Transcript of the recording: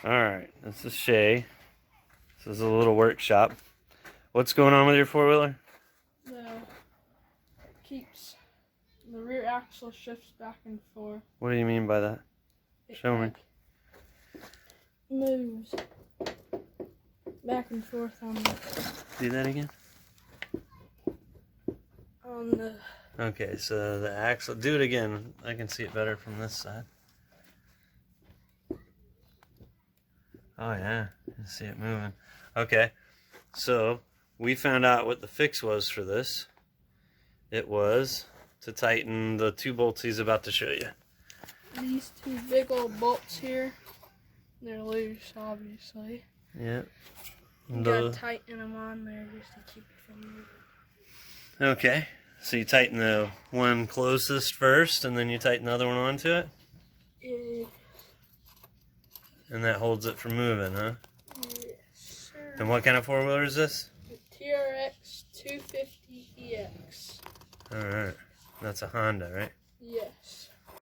Alright, this is Shay. This is a little workshop. What's going on with your four-wheeler? The rear axle shifts back and forth. What do you mean by that? Show me. Moves back and forth on the... Do that again? On the... Okay, so the axle... Do it again. I can see it better from this side. Oh yeah, you can see it moving. Okay, so we found out what the fix was for this. It was to tighten the two bolts he's about to show you. These two big old bolts here, they're loose, obviously. Yep. You gotta tighten them on there just to keep it from moving. Okay, so you tighten the one closest first, and then you tighten the other one onto it? Yeah. And that holds it from moving, huh? Yes, sir. And what kind of four-wheeler is this? The TRX 250EX. Alright, that's a Honda, right?